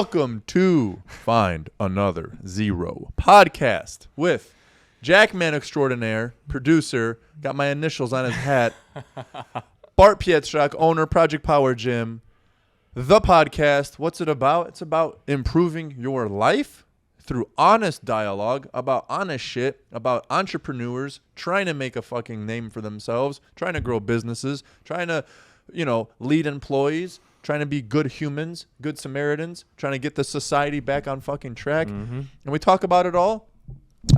Welcome to Find Another Zero podcast with Jackman extraordinaire, producer, got my initials on his hat, Bart and Jack, owner, Project Power Gym. The podcast, what's it about? It's about improving your life through honest dialogue about honest shit, about entrepreneurs trying to make a fucking name for themselves, trying to grow businesses, trying to, lead employees, trying to be good humans, good Samaritans, trying to get the society back on fucking track. Mm-hmm. And we talk about it all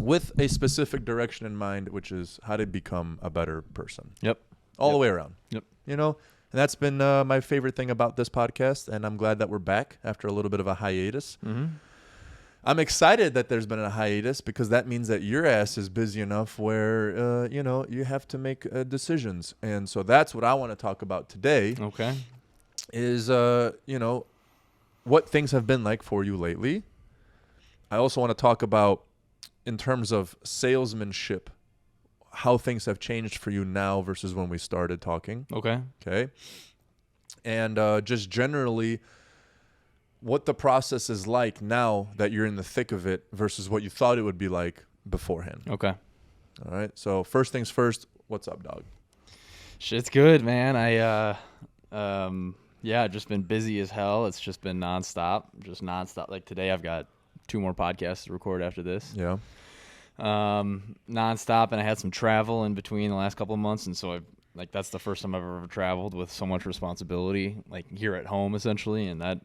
with a specific direction in mind, which is how to become a better person. Yep. All the way around. Yep. And that's been my favorite thing about this podcast, and I'm glad that we're back after a little bit of a hiatus. Mm-hmm. I'm excited that there's been a hiatus because that means that your ass is busy enough where, you have to make decisions. And so that's what I want to talk about today. Okay. Is, what things have been like for you lately. I also want to talk about, in terms of salesmanship, how things have changed for you now versus when we started talking. Okay. And just generally what the process is like now that you're in the thick of it versus what you thought it would be like beforehand. Okay. All right. So first things first, what's up, dog? Shit's good, man. Just been busy as hell. It's just been nonstop. Like today I've got 2 more podcasts to record after this. Yeah. Nonstop, and I had some travel in between the last couple of months, and so that's the first time I've ever traveled with so much responsibility, like here at home essentially, and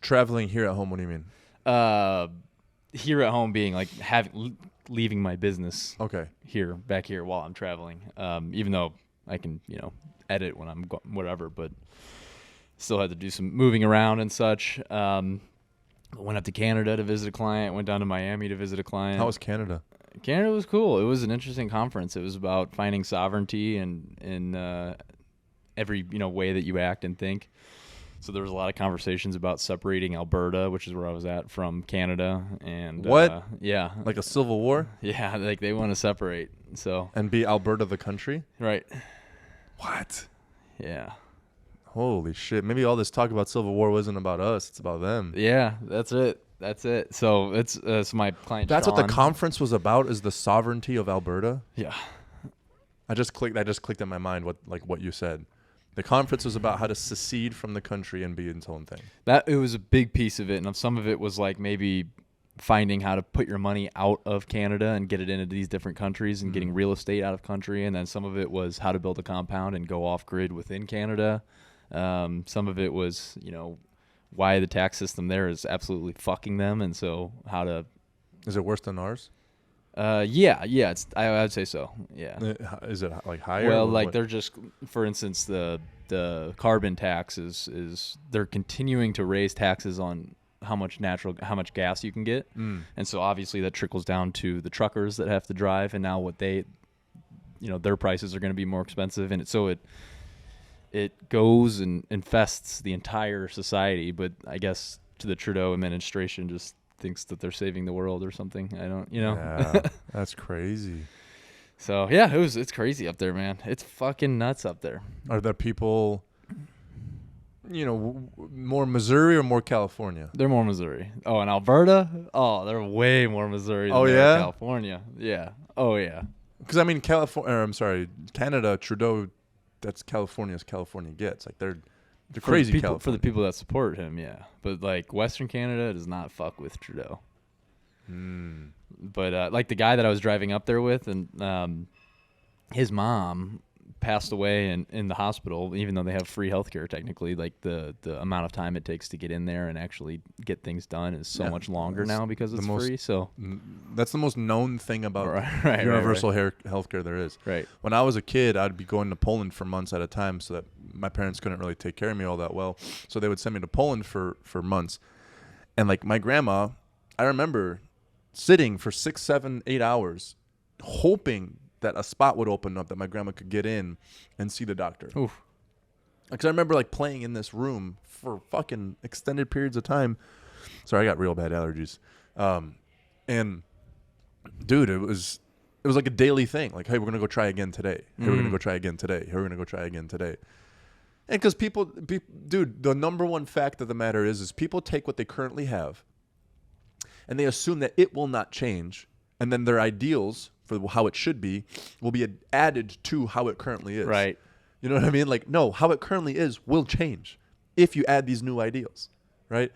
traveling here at home. What do you mean? Here at home being like leaving my business. Okay. Back here while I'm traveling. Even though I can edit when I'm whatever, but still had to do some moving around and such. Went up to Canada to visit a client. Went down to Miami to visit a client. How was Canada? Canada was cool. It was an interesting conference. It was about finding sovereignty in every way that you act and think. So there was a lot of conversations about separating Alberta, which is where I was at, from Canada. And what? Yeah, like a civil war? Yeah, like they want to separate. So and be Alberta the country? Right. What? Yeah. Holy shit. Maybe all this talk about civil war wasn't about us. It's about them. Yeah, that's it. So it's my client. That's Sean. What the conference was about, is the sovereignty of Alberta? Yeah. I just clicked in my mind what you said. The conference was about how to secede from the country and be its own thing. It was a big piece of it, and some of it was like maybe finding how to put your money out of Canada and get it into these different countries and getting real estate out of country, and then some of it was how to build a compound and go off grid within Canada. Some of it was, why the tax system there is absolutely fucking them, and so how to. Is it worse than ours? Yeah. I would say so. Yeah. Is it like higher? Well, like they're just, for instance, the carbon tax is they're continuing to raise taxes on how much gas you can get, and so obviously that trickles down to the truckers that have to drive, and now what they, their prices are going to be more expensive, and it goes and infests the entire society. But I guess to the Trudeau administration just thinks that they're saving the world or something. I don't, Yeah, that's crazy. So yeah, it's crazy up there, man. It's fucking nuts up there. Are there people, more Missouri or more California? They're more Missouri. Oh, and Alberta? Oh, they're way more Missouri than California. Yeah. Oh yeah. Because Canada, Trudeau. That's California as California gets. Like they're crazy for the people that support him, yeah. But like Western Canada does not fuck with Trudeau. But like the guy that I was driving up there with, and his mom passed away in the hospital, even though they have free healthcare technically. Like the amount of time it takes to get in there and actually get things done is so much longer now because it's free. So that's the most known thing about universal healthcare there is. Right. When I was a kid, I'd be going to Poland for months at a time, so that my parents couldn't really take care of me all that well. So they would send me to Poland for months. And like my grandma, I remember sitting for 6, 7, 8 hours hoping that a spot would open up that my grandma could get in and see the doctor. Oof. Because I remember like playing in this room for fucking extended periods of time. Sorry, I got real bad allergies. And dude, it was like a daily thing. Like, hey, we're going to go try again today. Hey, we're going to go try again today. Hey, we're going to go try again today. And because dude, the number one fact of the matter is people take what they currently have and they assume that it will not change. And then their ideals for how it should be will be added to how it currently is. Right. You know what I mean? Like, no, how it currently is will change if you add these new ideals, right?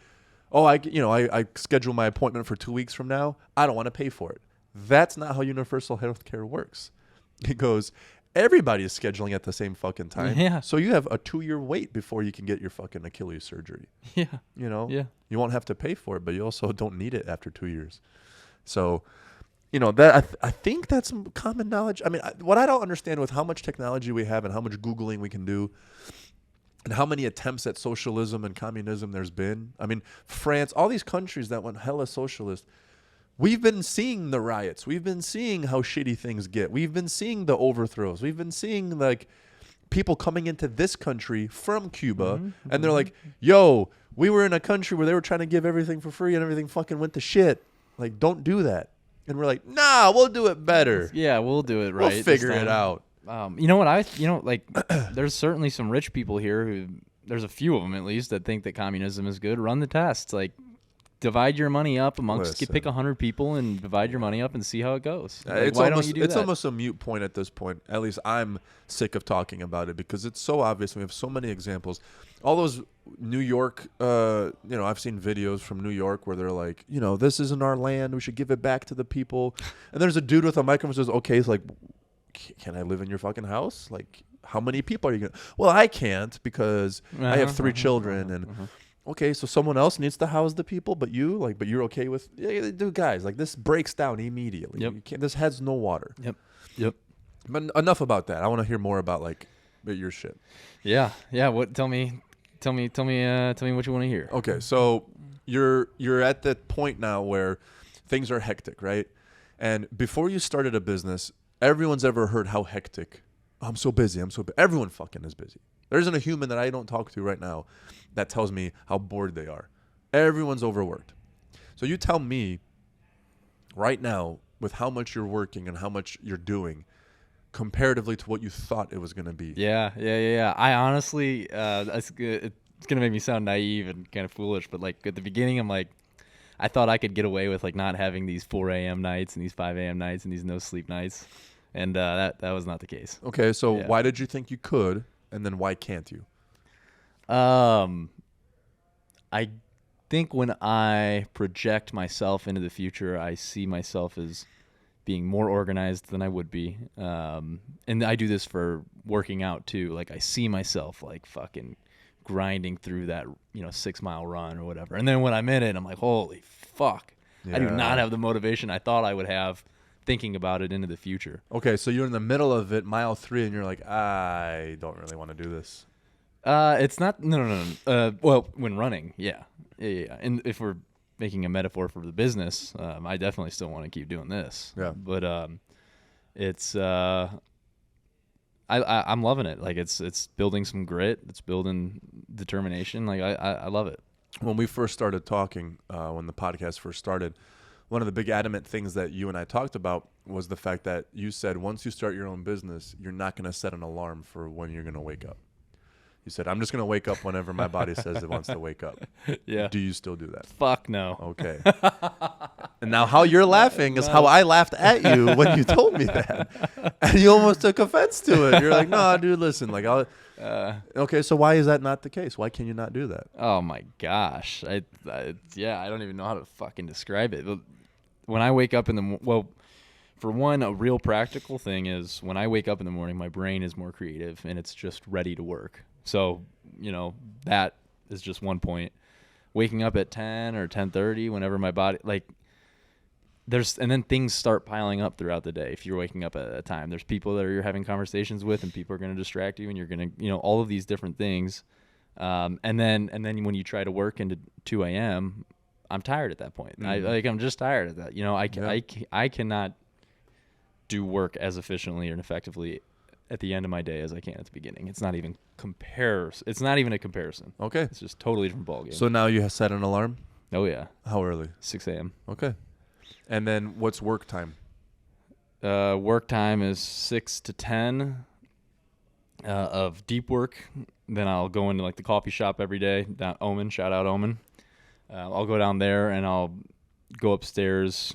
Oh, I schedule my appointment for 2 weeks from now. I don't want to pay for it. That's not how universal health care works. It goes, everybody is scheduling at the same fucking time. Yeah. So you have a 2-year wait before you can get your fucking Achilles surgery. Yeah. You know? Yeah. You won't have to pay for it, but you also don't need it after 2 years. So, that I think that's some common knowledge. I mean, what I don't understand with how much technology we have and how much Googling we can do and how many attempts at socialism and communism there's been. I mean, France, all these countries that went hella socialist, we've been seeing the riots. We've been seeing how shitty things get. We've been seeing the overthrows. We've been seeing like people coming into this country from Cuba and they're like, yo, we were in a country where they were trying to give everything for free and everything fucking went to shit. Like, don't do that. And we're like, nah, we'll do it better. Yeah, we'll do it right. We'll figure it out. You know what? There's certainly some rich people here who, there's a few of them at least, that think that communism is good. Run the tests. Like, divide your money up amongst, pick 100 people and divide your money up and see how it goes. Like, why don't you do that? It's almost a mute point at this point. At least I'm sick of talking about it because it's so obvious. We have so many examples. All those New York, I've seen videos from New York where they're like, this isn't our land. We should give it back to the people. And there's a dude with a microphone who says, okay, it's like, can I live in your fucking house? Like, how many people are you going to? Well, I can't because I have 3 children and okay, so someone else needs to house the people, but you're okay with, dude, guys, like this breaks down immediately. Yep. You can't, this has no water. Yep. But enough about that. I want to hear more about like your shit. Yeah. What? Tell me what you want to hear. Okay, so you're at the point now where things are hectic, right? And before you started a business, everyone's ever heard how hectic. I'm so busy. Everyone fucking is busy. There isn't a human that I don't talk to right now that tells me how bored they are. Everyone's overworked. So you tell me right now with how much you're working and how much you're doing comparatively to what you thought it was going to be. Yeah. I honestly, it's going to make me sound naive and kind of foolish, but like at the beginning, I'm like, I thought I could get away with like not having these 4 a.m. nights and these 5 a.m. nights and these no sleep nights. And that was not the case. Okay, so why did you think you could, and then why can't you? I think when I project myself into the future, I see myself as being more organized than I would be. And I do this for working out too. Like I see myself like fucking grinding through that, 6-mile run or whatever. And then when I'm in it, I'm like, holy fuck. Yeah. I do not have the motivation I thought I would have thinking about it into the future. Okay, so you're in the middle of it, mile 3, and you're like, I don't really want to do this. It's not, no. Well, when running, yeah. And if we're making a metaphor for the business, I definitely still want to keep doing this. Yeah. But it's, I'm loving it. Like it's building some grit. It's building determination. Like I love it. When we first started talking, when the podcast first started, one of the big adamant things that you and I talked about was the fact that you said once you start your own business, you're not going to set an alarm for when you're going to wake up. You said, I'm just going to wake up whenever my body says it wants to wake up. Yeah. Do you still do that? Fuck no. Okay. And now how you're laughing is how I laughed at you when you told me that. And you almost took offense to it. You're like, no, dude, listen. Like, okay, so why is that not the case? Why can you not do that? Oh, my gosh. I don't even know how to fucking describe it. But when I wake up in the well, for one, a real practical thing is when I wake up in the morning, my brain is more creative and it's just ready to work. So, that is just one point. Waking up at 10 or 10:30, whenever my body, like, and then things start piling up throughout the day. If you're waking up at a time, there's people that you're having conversations with and people are going to distract you and you're going to, all of these different things. And then when you try to work into 2 a.m., I'm tired at that point. Mm-hmm. I'm just tired of that. I cannot do work as efficiently and effectively at the end of my day as I can at the beginning. It's not even It's not even a comparison. Okay. It's just totally different ballgame. So now you have set an alarm? Oh, yeah. How early? 6 a.m. Okay. And then what's work time? Work time is 6 to 10 of deep work. then I'll go into like the coffee shop every day. Down Omen, shout out Omen. I'll go down there and I'll go upstairs,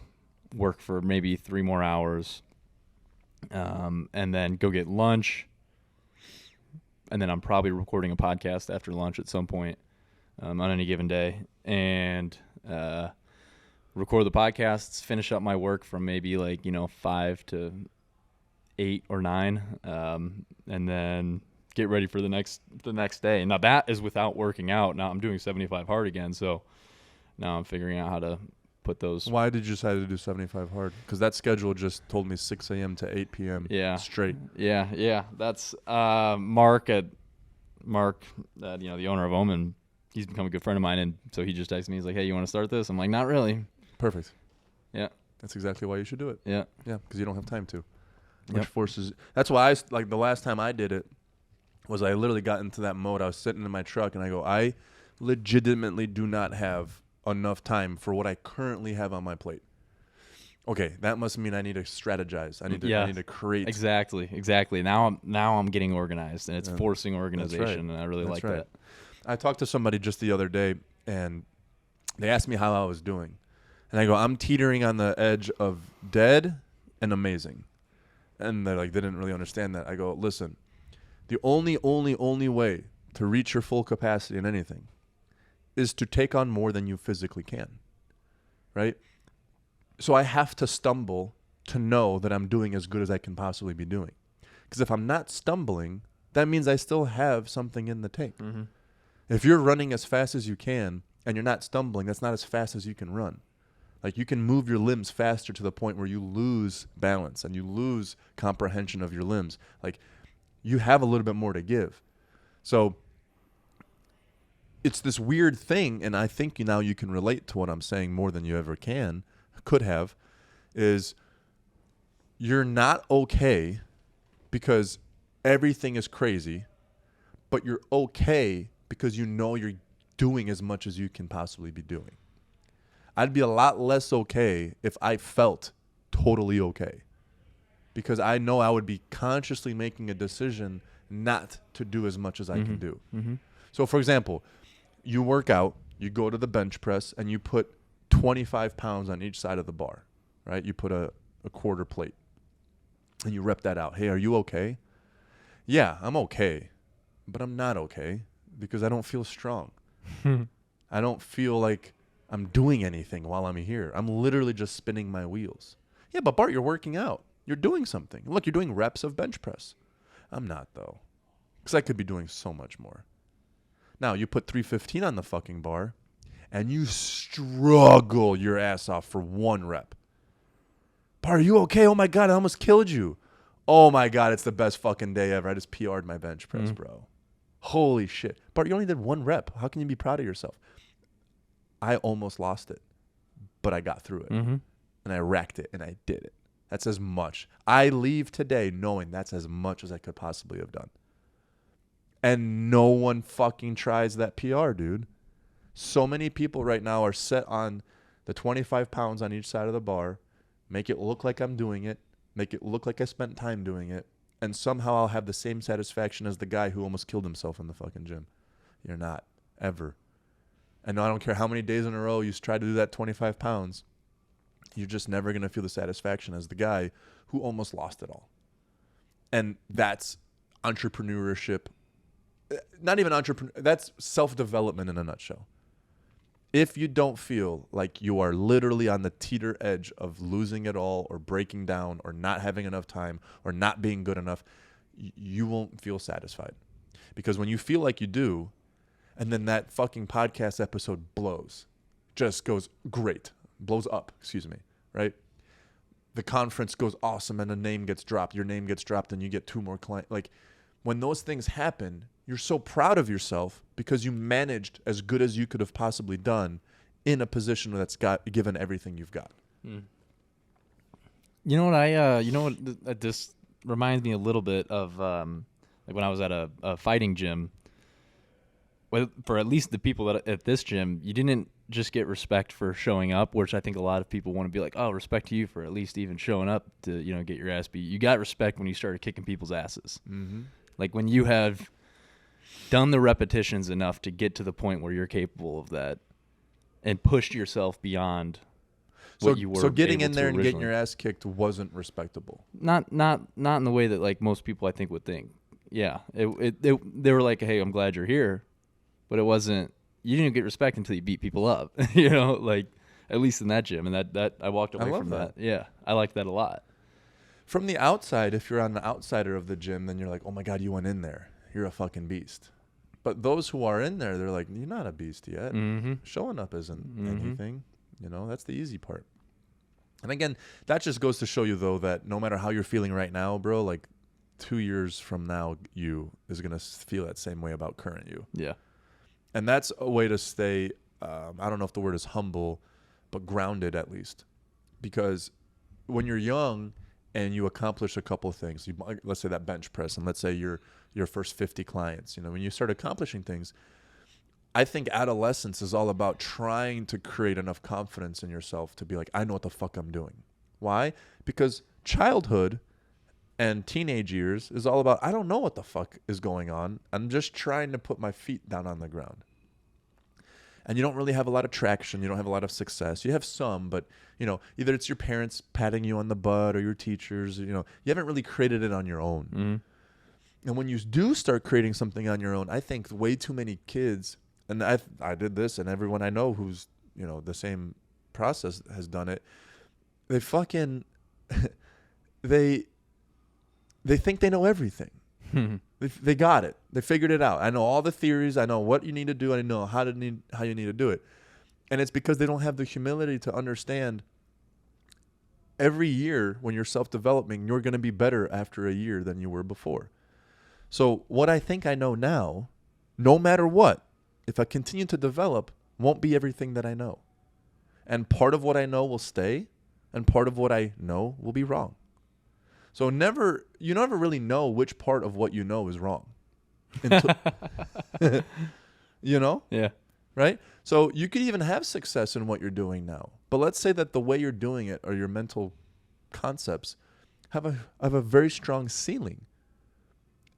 work for maybe 3 more hours, and then go get lunch. And then I'm probably recording a podcast after lunch at some point on any given day. And record the podcasts, finish up my work from maybe 5 to 8 or 9, and then get ready for the next day. Now that is without working out. Now I'm doing 75 hard again, so now I'm figuring out how to put those. Why did you decide to do 75 hard? Because that schedule just told me 6 a.m. to 8 p.m. straight. Yeah. That's Mark, the owner of Omen. He's become a good friend of mine, and so he just texted me. He's like, "Hey, you want to start this?" I'm like, "Not really." Perfect. Yeah. That's exactly why you should do it. Yeah. Yeah, because you don't have time to. Which forces. That's why the last time I did it was I literally got into that mode. I was sitting in my truck and I go, I legitimately do not have enough time for what I currently have on my plate. Okay, that must mean I need to strategize. I need to create. Exactly. Now I'm getting organized, and it's forcing organization, and I really like that. I talked to somebody just the other day, and they asked me how I was doing. And I go, I'm teetering on the edge of dead and amazing. And they're like, they didn't really understand that. I go, listen, the only way to reach your full capacity in anything is to take on more than you physically can, right? So I have to stumble to know that I'm doing as good as I can possibly be doing. Because if I'm not stumbling, that means I still have something in the tank. Mm-hmm. If you're running as fast as you can and you're not stumbling, that's not as fast as you can run. Like, you can move your limbs faster to the point where you lose balance and you lose comprehension of your limbs. Like, you have a little bit more to give. So it's this weird thing, and I think now you can relate to what I'm saying more than you ever could have, is you're not okay because everything is crazy, but you're okay because you know you're doing as much as you can possibly be doing. I'd be a lot less okay if I felt totally okay, because I know I would be consciously making a decision not to do as much as I can do. Mm-hmm. So, for example, you work out, you go to the bench press, and you put 25 pounds on each side of the bar, right? You put a quarter plate, and you rep that out. Hey, are you okay? Yeah, I'm okay, but I'm not okay because I don't feel strong. I don't feel like I'm doing anything while I'm here. I'm literally just spinning my wheels. Yeah, but Bart, you're working out. You're doing something. Look, you're doing reps of bench press. I'm not, though, because I could be doing so much more. Now, you put 315 on the fucking bar, and you struggle your ass off for 1 rep. Bart, are you okay? Oh, my God, I almost killed you. Oh, my God, it's the best fucking day ever. I just PR'd my bench press, bro. Holy shit. Bart, you only did 1 rep. How can you be proud of yourself? I almost lost it, but I got through it, and I racked it, and I did it. That's as much. I leave today knowing that's as much as I could possibly have done. And no one fucking tries that PR, dude. So many people right now are set on the 25 pounds on each side of the bar, make it look like I'm doing it, make it look like I spent time doing it, and somehow I'll have the same satisfaction as the guy who almost killed himself in the fucking gym. You're not, ever. And I don't care how many days in a row you try to do that 25 pounds, you're just never going to feel the satisfaction as the guy who almost lost it all. And that's entrepreneurship. Not even that's self-development in a nutshell. If you don't feel like you are literally on the teeter edge of losing it all or breaking down or not having enough time or not being good enough, you won't feel satisfied. Because when you feel like you do, and then that fucking podcast episode just goes great, blows up, right? The conference goes awesome and your name gets dropped and you get 2 more clients. Like, when those things happen, you're so proud of yourself because you managed as good as you could have possibly done in a position that's given everything you've got. You know what this reminds me a little bit of, like when I was at a fighting gym. Well, for at least the people that at this gym, you didn't just get respect for showing up, which I think a lot of people want to be like, oh, respect to you for at least even showing up to, get your ass beat. You got respect when you started kicking people's asses. Mm-hmm. Like when you have done the repetitions enough to get to the point where you're capable of that and pushed yourself beyond what you were. So getting able in there to and getting originally. your ass kicked wasn't respectable. Not in the way that like most people I think would think. Yeah, they were like, hey, I'm glad you're here, but it wasn't. You didn't get respect until you beat people up. Like at least in that gym, and that I walked away from that. Yeah, I liked that a lot. From the outside, if you're on the outsider of the gym, then you're like, oh my God, you went in there. You're a fucking beast. But those who are in there, they're like, you're not a beast yet. Mm-hmm. Showing up isn't anything. That's the easy part. And again, that just goes to show you, though, that no matter how you're feeling right now, bro, like 2 years from now, you is going to feel that same way about current you. Yeah. And that's a way to stay, I don't know if the word is humble, but grounded at least. Because when you're young and you accomplish a couple of things, let's say that bench press, and let's say your first 50 clients, when you start accomplishing things, I think adolescence is all about trying to create enough confidence in yourself to be like, I know what the fuck I'm doing. Why? Because childhood and teenage years is all about, I don't know what the fuck is going on. I'm just trying to put my feet down on the ground. And you don't really have a lot of traction. You don't have a lot of success. You have some, but, either it's your parents patting you on the butt or your teachers. You haven't really created it on your own. Mm-hmm. And when you do start creating something on your own, I think way too many kids, and I did this, and everyone I know who's, the same process has done it, they fucking, they think they know everything. They got it. They figured it out. I know all the theories. I know what you need to do. I know how you need to do it. And it's because they don't have the humility to understand every year when you're self-developing, you're going to be better after a year than you were before. So what I think I know now, no matter what, if I continue to develop, won't be everything that I know. And part of what I know will stay, and part of what I know will be wrong. So you never really know which part of what you know is wrong. Yeah. Right? So you could even have success in what you're doing now. But let's say that the way you're doing it or your mental concepts have a very strong ceiling.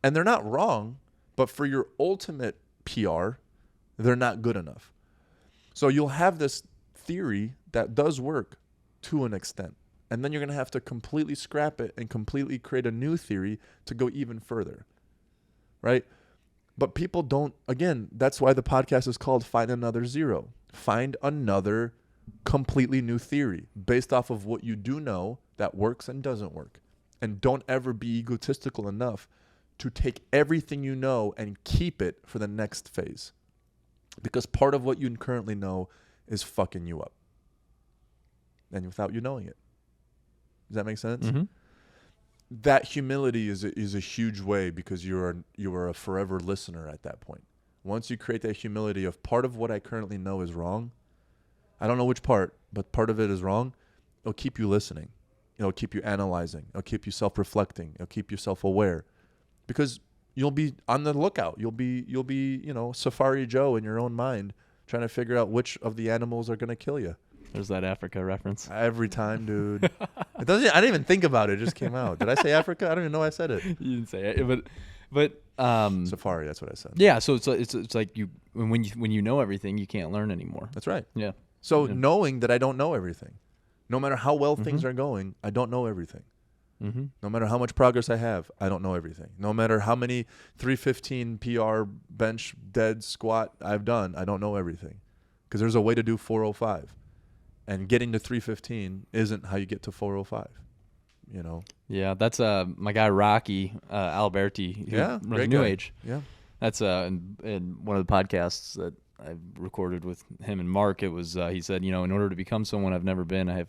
And they're not wrong, but for your ultimate PR, they're not good enough. So you'll have this theory that does work to an extent. And then you're going to have to completely scrap it and completely create a new theory to go even further. Right? But people don't, again, that's why the podcast is called Find Another Zero. Find another completely new theory based off of what you do know that works and doesn't work. And don't ever be egotistical enough to take everything you know and keep it for the next phase. Because part of what you currently know is fucking you up. And without you knowing it. Does that make sense? Mm-hmm. That humility is a huge way because you are a forever listener at that point. Once you create that humility of part of what I currently know is wrong, I don't know which part, but part of it is wrong, it'll keep you listening. It'll keep you analyzing. It'll keep you self-reflecting. It'll keep you self-aware. Because you'll be on the lookout. You'll be Safari Joe in your own mind trying to figure out which of the animals are going to kill you. There's that Africa reference. Every time, dude. I didn't even think about it. It just came out. Did I say Africa? I don't even know I said it. You didn't say it, but Safari, that's what I said. Yeah, so it's like when you know everything, you can't learn anymore. That's right. Yeah. So knowing that I don't know everything, no matter how well things are going, I don't know everything. Mm-hmm. No matter how much progress I have, I don't know everything. No matter how many 315 PR bench dead squat I've done, I don't know everything. Because there's a way to do 405. And getting to 315 isn't how you get to 405, Yeah, that's my guy Rocky Alberti, who runs New guy. Age. Yeah, that's in one of the podcasts that I recorded with him and Mark. It was he said, in order to become someone I've never been, in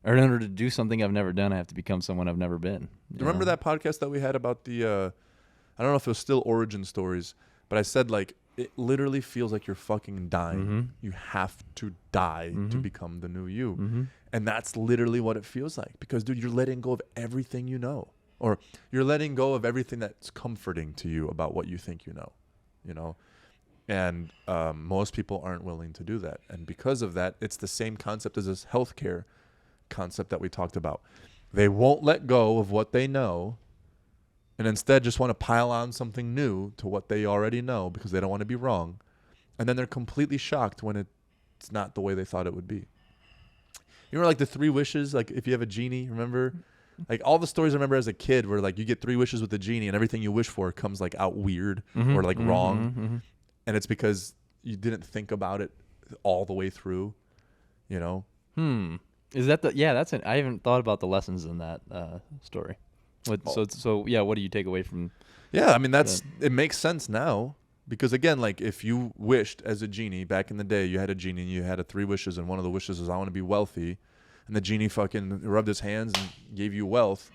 order to do something I've never done, I have to become someone I've never been. You remember that podcast that we had about the I don't know if it was still origin stories, but I said like it literally feels like you're fucking dying. Mm-hmm. You have to die to become the new you. Mm-hmm. And that's literally what it feels like. Because, dude, you're letting go of everything you know. Or you're letting go of everything that's comforting to you about what you think you know. And most people aren't willing to do that. And because of that, it's the same concept as this healthcare concept that we talked about. They won't let go of what they know and instead just want to pile on something new to what they already know because they don't want to be wrong. And then they're completely shocked when it's not the way they thought it would be. You remember like the 3 wishes, like if you have a genie, remember? Like all the stories I remember as a kid where like you get 3 wishes with the genie and everything you wish for comes like out weird or like wrong. And it's because you didn't think about it all the way through, you know? Is that I haven't thought about the lessons in that story. What do you take away from? Yeah, I mean it makes sense now because again, like if you wished as a genie back in the day, you had a genie and you had 3 wishes and one of the wishes is I want to be wealthy, and the genie fucking rubbed his hands and gave you wealth.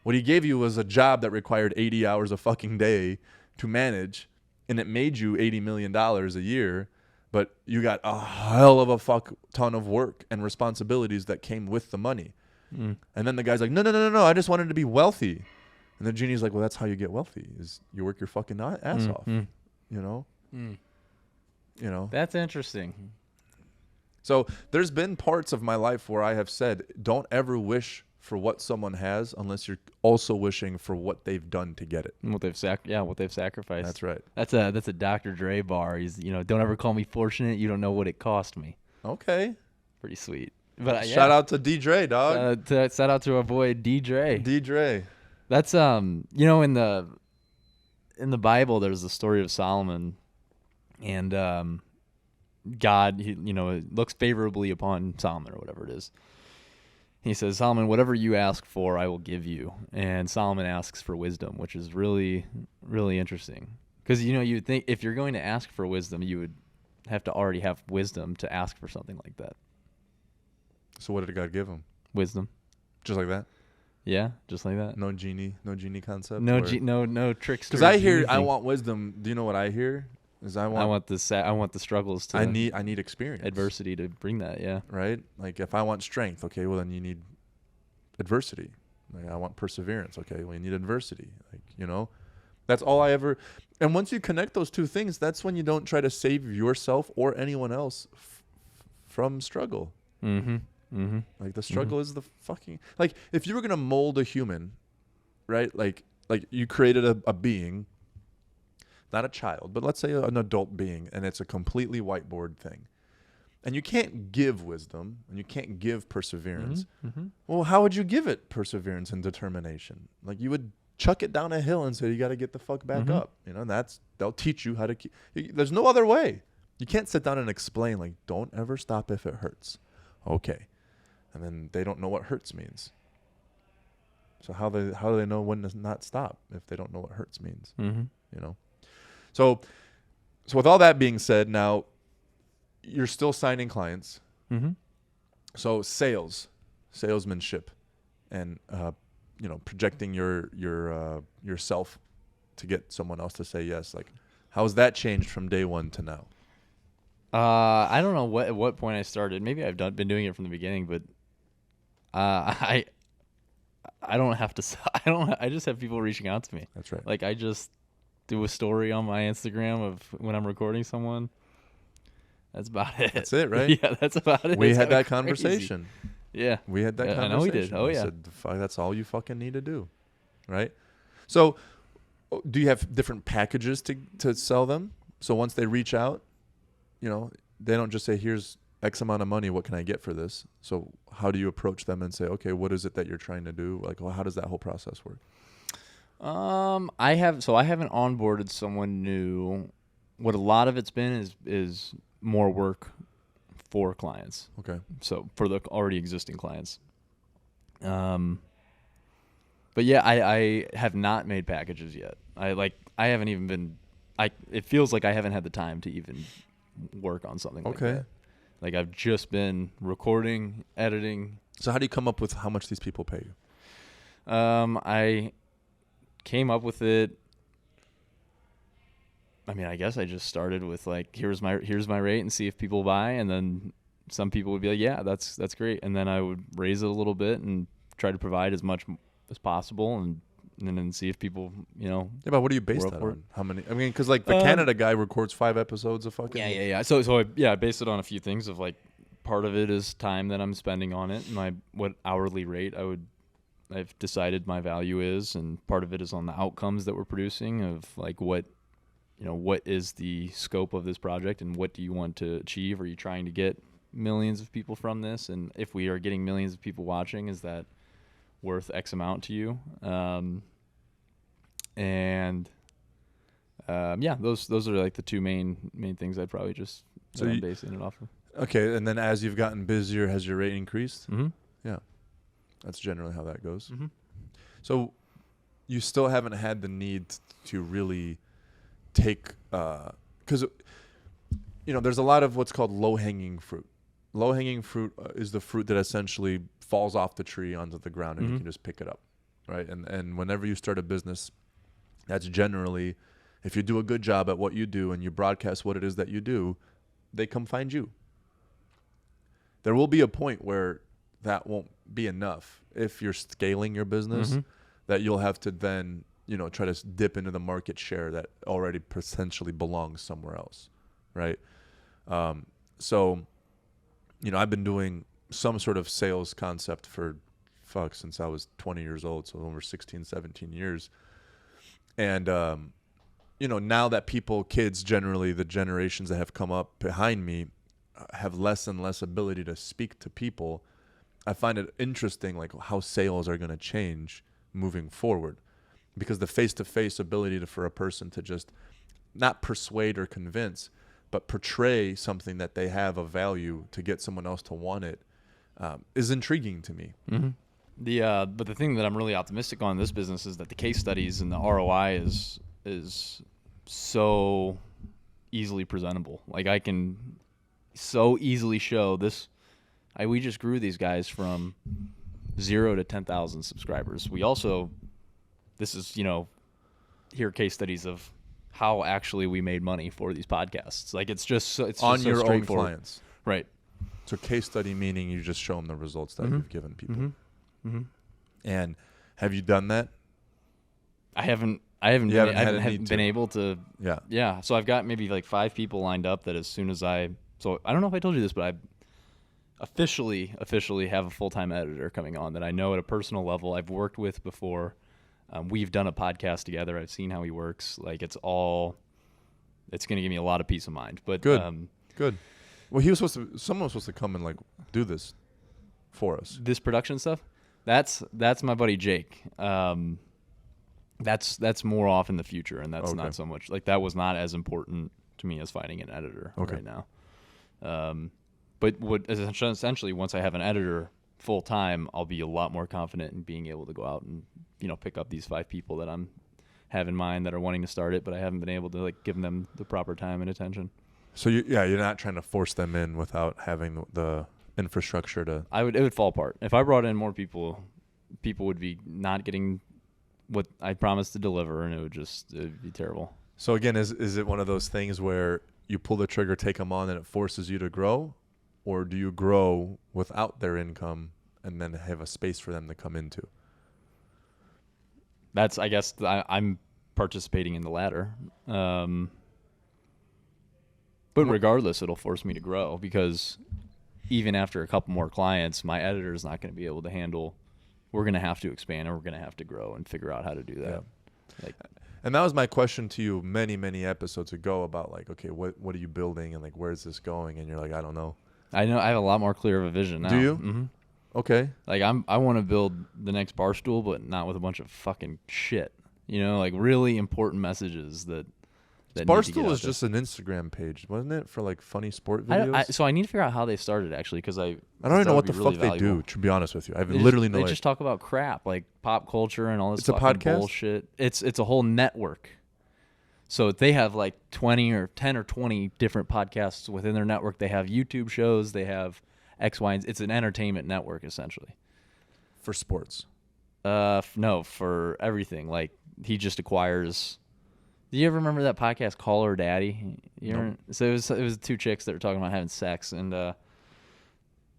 What he gave you was a job that required 80 hours a fucking day to manage, and it made you $80 million a year. But you got a hell of a fuck ton of work and responsibilities that came with the money. And then the guy's like, no, I just wanted to be wealthy. And the genie's like, well, that's how you get wealthy, is you work your fucking ass off, you know? You know? That's interesting. So there's been parts of my life where I have said, don't ever wish for what someone has unless you're also wishing for what they've done to get it. And what they've sacrificed. That's right. That's a Dr. Dre bar. He's, don't ever call me fortunate. You don't know what it cost me. Okay. Pretty sweet. But shout out to D Dre, dog. Shout out to our boy D Dre. D Dre. That's in the Bible there's the story of Solomon, and God, looks favorably upon Solomon or whatever it is. He says, Solomon, whatever you ask for, I will give you. And Solomon asks for wisdom, which is really, really interesting. Because, you would think if you're going to ask for wisdom, you would have to already have wisdom to ask for something like that. So what did God give him? Wisdom. Just like that? Yeah, just like that. No genie concept? No trickster. Because I hear, I want wisdom. Do you know what I hear? I want the struggles to. I need experience, adversity to bring that. Yeah. Right. Like if I want strength, okay, well then you need adversity. Like I want perseverance, okay, well you need adversity. Like that's all I ever. And once you connect those two things, that's when you don't try to save yourself or anyone else from struggle. Like the struggle is the fucking like if you were gonna mold a human, right? Like you created a being. Not a child, but let's say an adult being, and it's a completely whiteboard thing. And you can't give wisdom, and you can't give perseverance. Well, how would you give it perseverance and determination? Like you would chuck it down a hill and say, you got to get the fuck back up. They'll teach you how to keep. There's no other way. You can't sit down and explain, like, don't ever stop if it hurts. Okay. And then they don't know what hurts means. So how do they know when to not stop if they don't know what hurts means? So with all that being said, now you're still signing clients. So salesmanship, and projecting yourself to get someone else to say yes. Like, how has that changed from day one to now? I don't know at what point I started. Maybe I've been doing it from the beginning, but I don't have to. I just have people reaching out to me. That's right. Like I just do a story on my Instagram of when I'm recording someone. That's about it. That's it, right? Yeah, that's about it. We had that conversation. Yeah. We had that conversation. I know we did. Oh, yeah. I said, that's all you fucking need to do, right? So do you have different packages to sell them? So once they reach out, they don't just say, here's X amount of money, what can I get for this? So how do you approach them and say, okay, what is it that you're trying to do? Like, well, how does that whole process work? I haven't onboarded someone new. What a lot of it's been is more work for clients. Okay. So for the already existing clients. But yeah, I have not made packages yet. I haven't even been, it feels like I haven't had the time to even work on something like that. Like I've just been recording, editing. So how do you come up with how much these people pay you? I came up with it. I mean, I guess I just started with like, here's my rate and see if people buy. And then some people would be like, yeah, that's great. And then I would raise it a little bit and try to provide as much as possible and then see if people, Yeah, but what do you base that on? How many? I mean, because like the Canada guy records 5 episodes of fucking. Yeah. So I based it on a few things of like, part of it is time that I'm spending on it. What hourly rate I would I've decided my value is, and part of it is on the outcomes that we're producing of like what is the scope of this project and what do you want to achieve? Are you trying to get millions of people from this? And if we are getting millions of people watching, is that worth X amount to you? Those are like the two main things I'd probably just basing it off of. Okay, and then as you've gotten busier, has your rate increased? Mm-hmm. Yeah, that's generally how that goes. Mm-hmm. So you still haven't had the need to really take, because there's a lot of what's called low-hanging fruit. Low-hanging fruit is the fruit that essentially falls off the tree onto the ground and you can just pick it up, right? And whenever you start a business, that's generally, if you do a good job at what you do and you broadcast what it is that you do, they come find you. There will be a point where that won't be enough if you're scaling your business, that you'll have to then, try to dip into the market share that already potentially belongs somewhere else, right? So, I've been doing some sort of sales concept since I was 20 years old, so over 16, 17 years. And, now that kids generally, the generations that have come up behind me, have less and less ability to speak to people, I find it interesting, like how sales are going to change moving forward, because the face-to-face ability for a person to just not persuade or convince, but portray something that they have of value to get someone else to want it, is intriguing to me. Mm-hmm. But the thing that I'm really optimistic on in this business is that the case studies and the ROI is so easily presentable. Like I can so easily show this. We just grew these guys from 0 to 10,000 subscribers. We also, hear case studies of how actually we made money for these podcasts. Like it's on just your so own clients, right? So case study meaning you just show them the results that you've given people. And have you done that? I haven't been able to. Yeah. So I've got maybe like 5 people lined up that as soon as so I don't know if I told you this, but I officially have a full-time editor coming on that I know at a personal level I've worked with before. We've done a podcast together. I've seen how he works. Like it's going to give me a lot of peace of mind. But good. Well, someone was supposed to come and like do this for us. This production stuff. That's my buddy Jake. That's more off in the future, and that's not so much like that was not as important to me as finding an editor right now. But essentially once I have an editor full time, I'll be a lot more confident in being able to go out and pick up these 5 people that I'm have in mind that are wanting to start it, but I haven't been able to like give them the proper time and attention. So you're not trying to force them in without having the infrastructure to. It would fall apart if I brought in more people. People would be not getting what I promised to deliver, and it would be terrible. So again, is it one of those things where you pull the trigger, take them on, and it forces you to grow, or do you grow without their income and then have a space for them to come into? That's, I guess, I'm participating in the latter. But regardless, it'll force me to grow because even after a couple more clients, my editor is not going to be able to handle. We're going to have to expand and we're going to have to grow and figure out how to do that. Yeah. And that was my question to you many, many episodes ago about like, okay, what are you building and like, where's this going? And you're like, I don't know. I know I have a lot more clear of a vision now. Do you? Mm-hmm. Okay. Like I want to build the next Barstool, but not with a bunch of fucking shit. Like really important messages that Barstool was just an Instagram page, wasn't it, for like funny sport videos? So I need to figure out how they started actually, because I don't even know what the fuck they do. To be honest with you, I have literally no. They just talk about crap like pop culture and all this. It's a podcast? Bullshit. It's a whole network. So they have like 10 or 20 different podcasts within their network. They have YouTube shows. They have X, Y, and Z. It's an entertainment network essentially. For sports. No, for everything. Like he just acquires. Do you ever remember that podcast, Call Her Daddy? No. So it was 2 chicks that were talking about having sex, and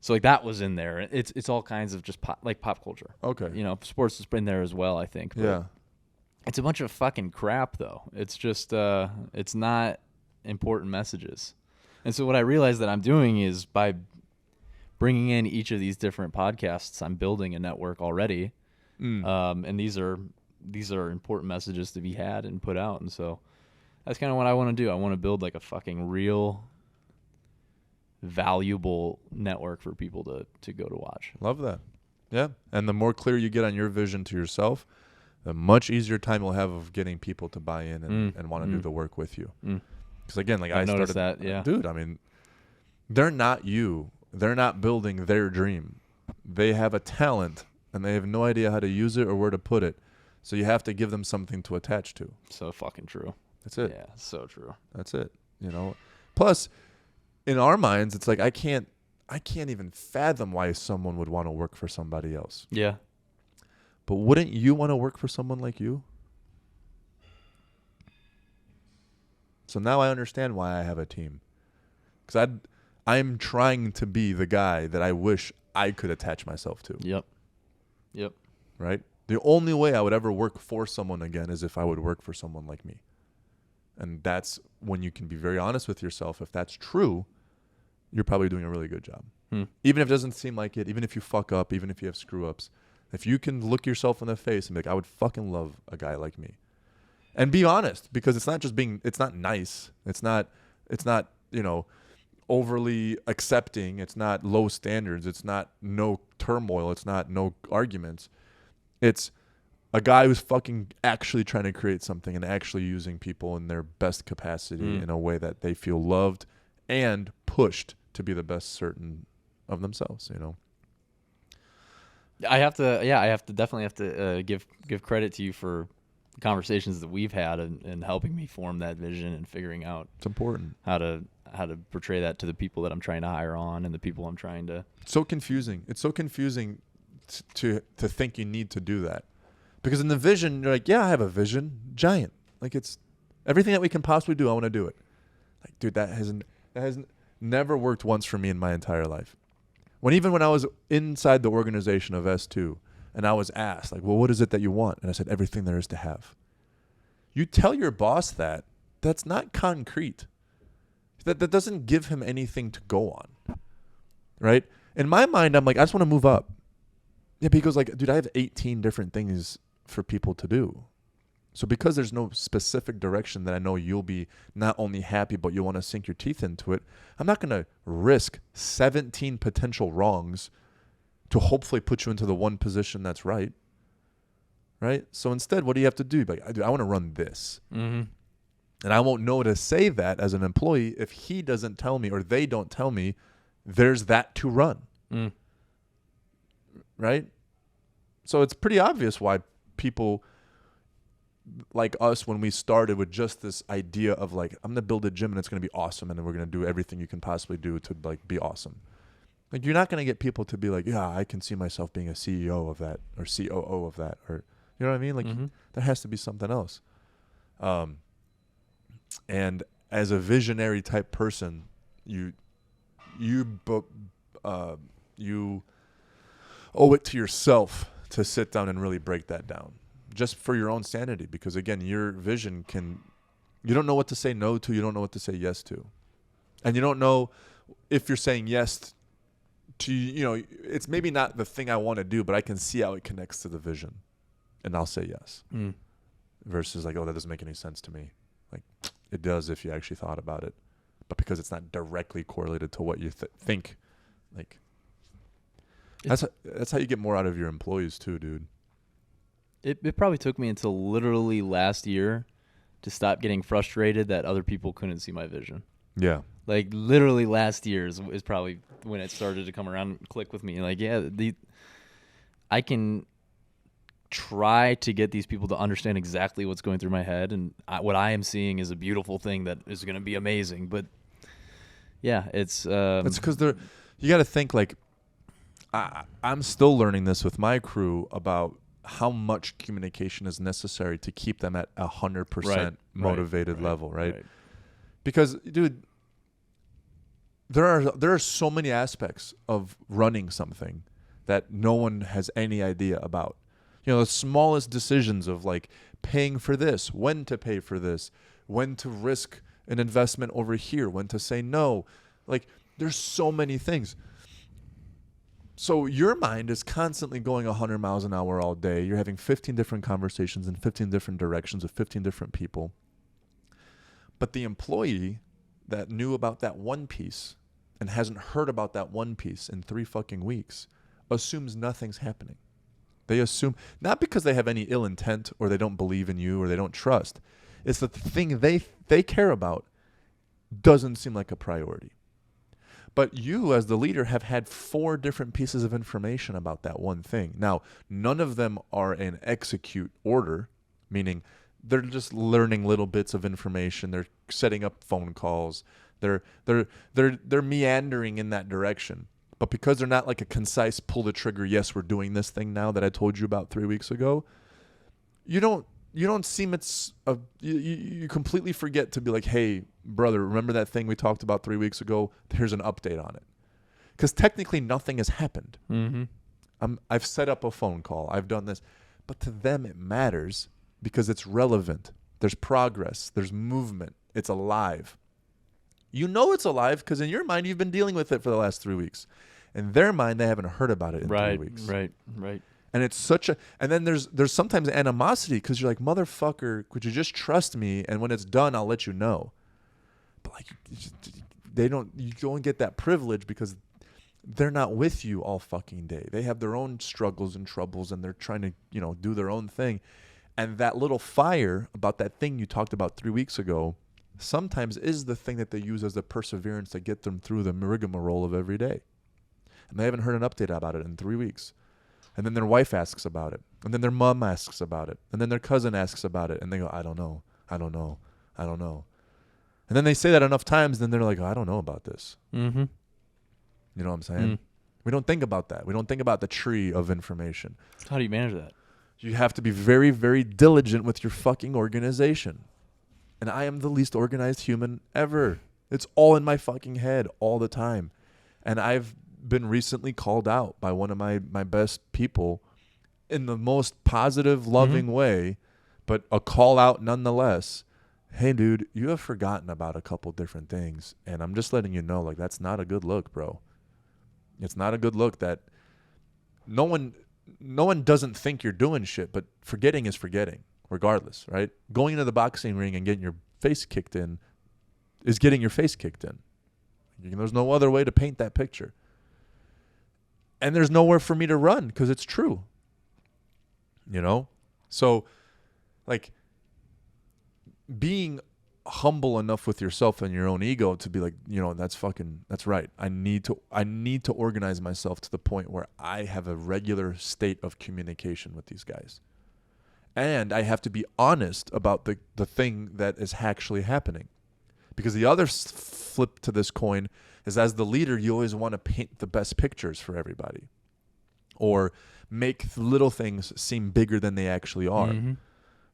so like that was in there. It's all kinds of just pop culture. Okay. Sports has been there as well, I think. But yeah. It's a bunch of fucking crap, though. It's just it's not important messages. And so what I realized that I'm doing is by bringing in each of these different podcasts, I'm building a network already. And these are important messages to be had and put out. And so that's kind of what I want to do. I want to build like a fucking real valuable network for people to go to watch. Love that. Yeah. And the more clear you get on your vision to yourself, the much easier time you'll have of getting people to buy in and want to do the work with you. Because again, like I noticed started that, yeah. Dude, I mean, they're not you. They're not building their dream. They have a talent and they have no idea how to use it or where to put it. So you have to give them something to attach to. So fucking true. That's it. Yeah, so true. That's it. You know. Plus, in our minds, it's like I can't even fathom why someone would want to work for somebody else. Yeah. But wouldn't you want to work for someone like you? So now I understand why I have a team. Because I'm trying to be the guy that I wish I could attach myself to. Yep. Right? The only way I would ever work for someone again is if I would work for someone like me. And that's when you can be very honest with yourself. If that's true, you're probably doing a really good job. Even if it doesn't seem like it, even if you fuck up, even if you have screw ups, if you can look yourself in the face and be like, I would fucking love a guy like me. And be honest, because it's not just it's not nice. It's not, overly accepting. It's not low standards. It's not no turmoil. It's not no arguments. It's a guy who's fucking actually trying to create something and actually using people in their best capacity in a way that they feel loved and pushed to be the best certain of themselves, I definitely have to give credit to you for the conversations that we've had and helping me form that vision and figuring out It's important. how to portray that to the people that I'm trying to hire on and the people I'm trying to. It's so confusing. It's so confusing to think you need to do that. Because in the vision, you're like, yeah, I have a vision, giant. Like it's everything that we can possibly do, I want to do it. Like, dude, that hasn't never worked once for me in my entire life. When I was inside the organization of S2 and I was asked, like, well, what is it that you want? And I said, everything there is to have. You tell your boss that's not concrete. That doesn't give him anything to go on. Right? In my mind, I'm like, I just want to move up. Yeah, because like, dude, I have 18 different things for people to do. So because there's no specific direction that I know you'll be not only happy, but you want to sink your teeth into it, I'm not going to risk 17 potential wrongs to hopefully put you into the one position that's right. Right? So instead, what do you have to do? Like, I want to run this. Mm-hmm. And I won't know to say that as an employee if he doesn't tell me or they don't tell me there's that to run. Right? So it's pretty obvious why people like us, when we started with just this idea of like, I'm going to build a gym and it's going to be awesome. And then we're going to do everything you can possibly do to like be awesome. Like you're not going to get people to be like, yeah, I can see myself being a CEO of that or COO of that. Or, you know what I mean? Like there has to be something else. And as a visionary type person, you owe it to yourself to sit down and really break that down, just for your own sanity. Because again, your vision you don't know what to say no to, you don't know what to say yes to, and you don't know if you're saying yes to, it's maybe not the thing I want to do, but I can see how it connects to the vision, and I'll say yes. Versus like, oh, that doesn't make any sense to me. Like it does if you actually thought about it, but because it's not directly correlated to what you think, like. That's how you get more out of your employees too, dude. It probably took me until literally last year to stop getting frustrated that other people couldn't see my vision. Yeah. Like literally last year is probably when it started to come around and click with me. Like, yeah, I can try to get these people to understand exactly what's going through my head, and what I am seeing is a beautiful thing that is going to be amazing. But yeah, it's because you got to think like. I'm still learning this with my crew about how much communication is necessary to keep them at 100% motivated level, right? Because, dude, there are so many aspects of running something that no one has any idea about. The smallest decisions of like paying for this, when to pay for this, when to risk an investment over here, when to say no. Like, there's so many things. So your mind is constantly going 100 miles an hour all day. You're having 15 different conversations in 15 different directions with 15 different people. But the employee that knew about that one piece and hasn't heard about that one piece in 3 fucking weeks assumes nothing's happening. They assume, not because they have any ill intent or they don't believe in you or they don't trust. It's that the thing they care about doesn't seem like a priority. But you, as the leader, have had 4 different pieces of information about that one thing. Now, none of them are in execute order, meaning they're just learning little bits of information. They're setting up phone calls. They're meandering in that direction. But because they're not like a concise pull the trigger, yes, we're doing this thing now that I told you about 3 weeks ago, you don't seem you completely forget to be like, hey, brother, remember that thing we talked about 3 weeks ago? Here's an update on it. Because technically nothing has happened. Mm-hmm. I've set up a phone call. I've done this. But to them it matters because it's relevant. There's progress. There's movement. It's alive. You know it's alive because in your mind you've been dealing with it for the last 3 weeks. In their mind, they haven't heard about it in 3 weeks. Right. And it's and then there's sometimes animosity because you're like, motherfucker, could you just trust me? And when it's done, I'll let you know. But like, you don't get that privilege because they're not with you all fucking day. They have their own struggles and troubles and they're trying to, do their own thing. And that little fire about that thing you talked about 3 weeks ago sometimes is the thing that they use as the perseverance to get them through the rigmarole of every day. And they haven't heard an update about it in 3 weeks. And then their wife asks about it. And then their mom asks about it. And then their cousin asks about it. And they go, I don't know. And then they say that enough times, then they're like, I don't know about this. Mm-hmm. You know what I'm saying? Mm. We don't think about that. We don't think about the tree of information. How do you manage that? You have to be very, very diligent with your fucking organization. And I am the least organized human ever. It's all in my fucking head all the time. And I've been recently called out by one of my best people in the most positive, loving way, but a call out nonetheless. Hey, dude, you have forgotten about a couple different things. And I'm just letting you know, like, that's not a good look, bro. It's not a good look that no one doesn't think you're doing shit, but forgetting is forgetting regardless, right? Going into the boxing ring and getting your face kicked in is getting your face kicked in. There's no other way to paint that picture. And there's nowhere for me to run because it's true. So, like, being humble enough with yourself and your own ego to be like, that's right. I need to organize myself to the point where I have a regular state of communication with these guys. And I have to be honest about the thing that is actually happening. Because the other flip to this coin is, as the leader, you always want to paint the best pictures for everybody. Or make little things seem bigger than they actually are. Mm-hmm.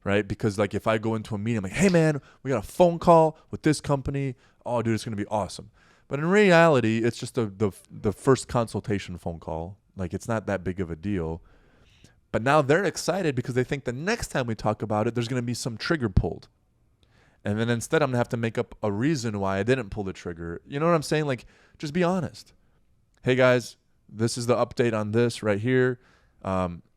Right? Because, like, if I go into a meeting, I'm like, hey, man, we got a phone call with this company. Oh, dude, it's going to be awesome. But in reality, it's just the first consultation phone call. Like, it's not that big of a deal. But now they're excited because they think the next time we talk about it, there's going to be some trigger pulled. And then instead, I'm going to have to make up a reason why I didn't pull the trigger. You know what I'm saying? Like, just be honest. Hey, guys, this is the update on this right here.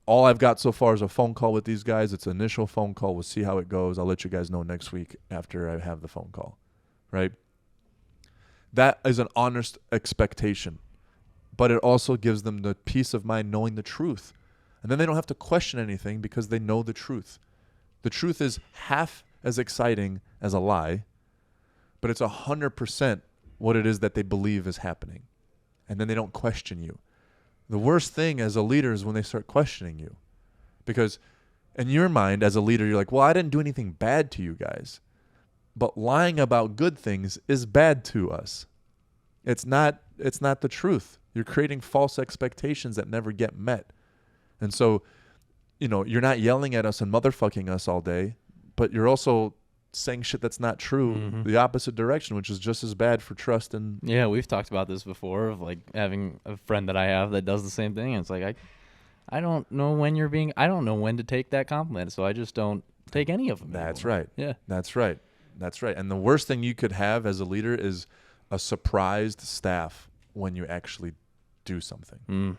All I've got so far is a phone call with these guys. It's an initial phone call. We'll see how it goes. I'll let you guys know next week after I have the phone call, right? That is an honest expectation, but it also gives them the peace of mind knowing the truth. And then they don't have to question anything because they know the truth. The truth is half as exciting as a lie, but it's 100% what it is that they believe is happening. And then they don't question you. The worst thing as a leader is when they start questioning you. Because in your mind as a leader, you're like, well, I didn't do anything bad to you guys. But lying about good things is bad to us. It's not the truth. You're creating false expectations that never get met. And so, you're not yelling at us and motherfucking us all day, but you're also saying shit that's not true, the opposite direction, which is just as bad for trust. And yeah, we've talked about this before, of like having a friend that I have that does the same thing. And it's like, I don't know when I don't know when to take that compliment, so I just don't take any of them. That's anymore. Right. Yeah. That's right. And the worst thing you could have as a leader is a surprised staff when you actually do something.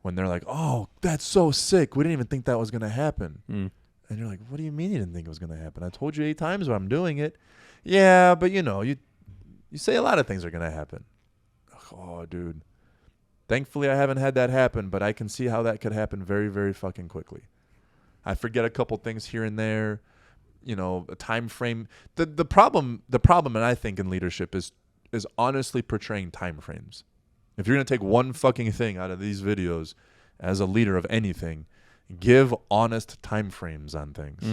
When they're like, "Oh, that's so sick. We didn't even think that was going to happen." Mm. And you're like, "What do you mean you didn't think it was going to happen? I told you 8 times when I'm doing it." Yeah, but you say a lot of things are going to happen. Oh, dude. Thankfully, I haven't had that happen, but I can see how that could happen very, very fucking quickly. I forget a couple things here and there, a time frame. The problem, and I think in leadership is honestly portraying time frames. If you're going to take one fucking thing out of these videos as a leader of anything, give honest time frames on things.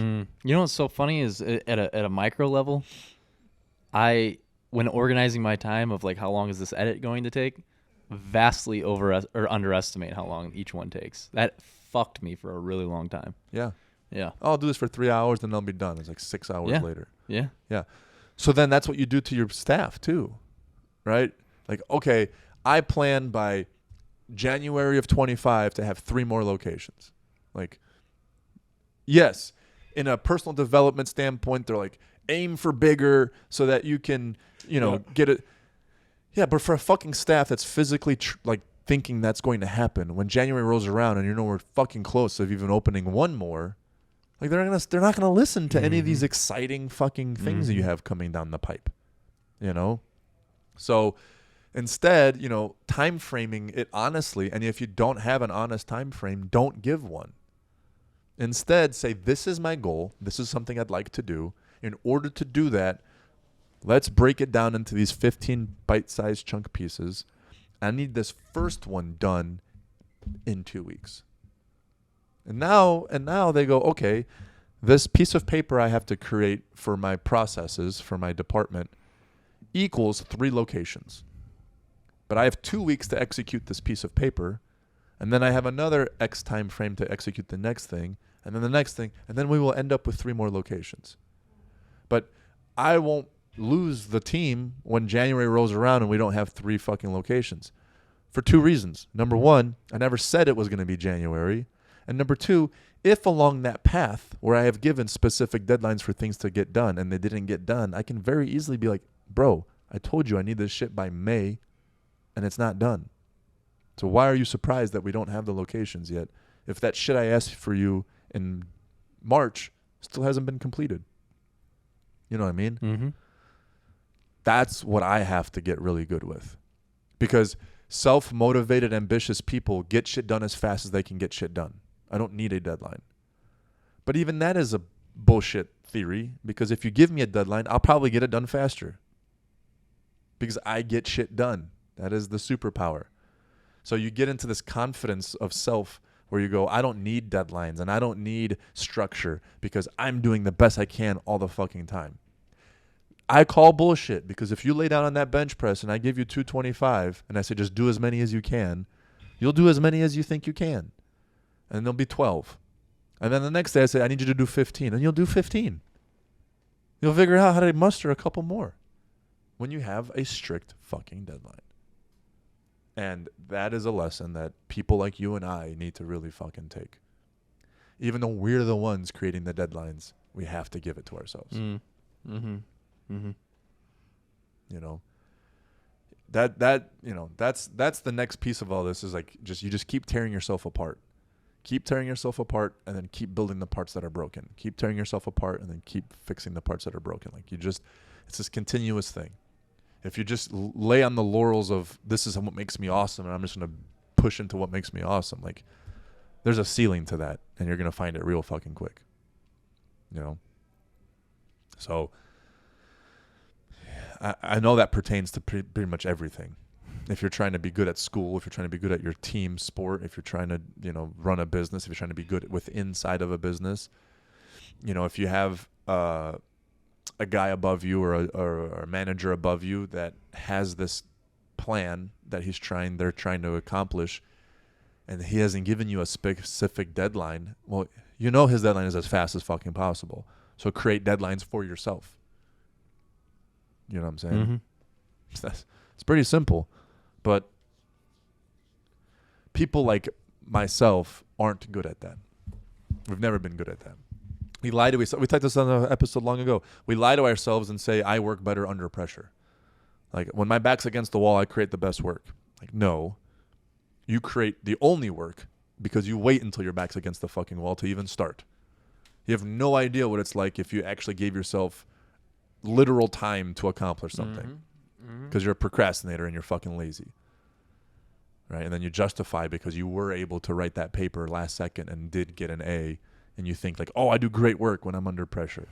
You know what's so funny is at a micro level, when organizing my time of like how long is this edit going to take, vastly underestimate how long each one takes. That fucked me for a really long time. Yeah. Yeah. I'll do this for 3 hours, then I'll be done. It's like 6 hours later. Yeah. Yeah. So then that's what you do to your staff too, right? Like, okay, I plan by January of 25 to have 3 more locations. Like, yes, in a personal development standpoint, they're like, aim for bigger so that you can, get it. Yeah, but for a fucking staff that's physically thinking that's going to happen, when January rolls around and we're fucking close of even opening 1 more, like they're not gonna listen to any of these exciting fucking things that you have coming down the pipe, So instead, time framing it honestly, and if you don't have an honest time frame, don't give one. Instead, say, this is my goal. This is something I'd like to do. In order to do that, let's break it down into these 15 bite-sized chunk pieces. I need this first one done in 2 weeks. And now they go, okay, this piece of paper I have to create for my processes, for my department, equals 3 locations. But I have 2 weeks to execute this piece of paper, and then I have another X time frame to execute the next thing, and then the next thing, and then we will end up with 3 more locations. But I won't lose the team when January rolls around and we don't have 3 fucking locations. For 2 reasons. Number 1, I never said it was going to be January. And number 2, if along that path where I have given specific deadlines for things to get done and they didn't get done, I can very easily be like, bro, I told you I need this shit by May and it's not done. So why are you surprised that we don't have the locations yet if that shit I asked for you in March still hasn't been completed? You know what I mean? Mm-hmm. That's what I have to get really good with. Because self-motivated, ambitious people get shit done as fast as they can get shit done. I don't need a deadline. But even that is a bullshit theory, because if you give me a deadline, I'll probably get it done faster. Because I get shit done. That is the superpower. So you get into this confidence of self where you go, I don't need deadlines and I don't need structure because I'm doing the best I can all the fucking time. I call bullshit, because if you lay down on that bench press and I give you 225 and I say just do as many as you can, you'll do as many as you think you can. And there'll be 12. And then the next day I say I need you to do 15, and you'll do 15. You'll figure out how to muster a couple more when you have a strict fucking deadline. And that is a lesson that people like you and I need to really fucking take. Even though we're the ones creating the deadlines, we have to give it to ourselves. Mm-hmm. Mm-hmm. That's the next piece of all this is like you just keep tearing yourself apart. Keep tearing yourself apart and then keep building the parts that are broken. Keep tearing yourself apart and then keep fixing the parts that are broken. It's this continuous thing. If you just lay on the laurels of this is what makes me awesome and I'm just going to push into what makes me awesome, like there's a ceiling to that and you're going to find it real fucking quick. So I know that pertains to pretty much everything. If you're trying to be good at school, if you're trying to be good at your team sport, if you're trying to, run a business, if you're trying to be good inside of a business, if you have a guy above you or a manager above you that has this plan that they're trying to accomplish, and he hasn't given you a specific deadline, well, his deadline is as fast as fucking possible. So create deadlines for yourself. You know what I'm saying? Mm-hmm. It's pretty simple. But people like myself aren't good at that. We've never been good at that. We lie to ourselves. We talked this on an episode long ago. We lie to ourselves and say, I work better under pressure. Like when my back's against the wall, I create the best work. Like, no. You create the only work because you wait until your back's against the fucking wall to even start. You have no idea what it's like if you actually gave yourself literal time to accomplish something because you're a procrastinator and you're fucking lazy. Right? And then you justify because you were able to write that paper last second and did get an A, and you think like, oh, I do great work when I'm under pressure.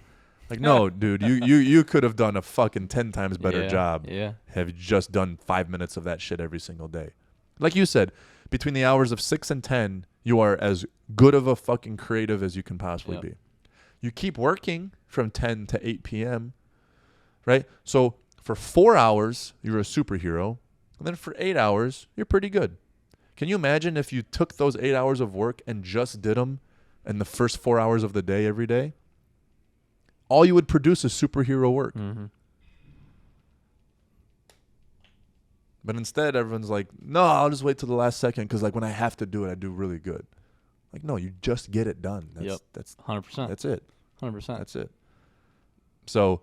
Like, no, dude, you could have done a fucking 10 times better job. Yeah. Have you just done 5 minutes of that shit every single day. Like you said, between the hours of 6 and 10, you are as good of a fucking creative as you can possibly be. You keep working from 10 to 8 p.m., right? So for 4 hours, you're a superhero. And then for 8 hours, you're pretty good. Can you imagine if you took those 8 hours of work and just did them in the first 4 hours of the day every day? All you would produce is superhero work. But instead, everyone's like, no, I'll just wait till the last second because like when I have to do it, I do really good. Like, no, you just get it done. That's 100%. That's it. 100%. That's it. So,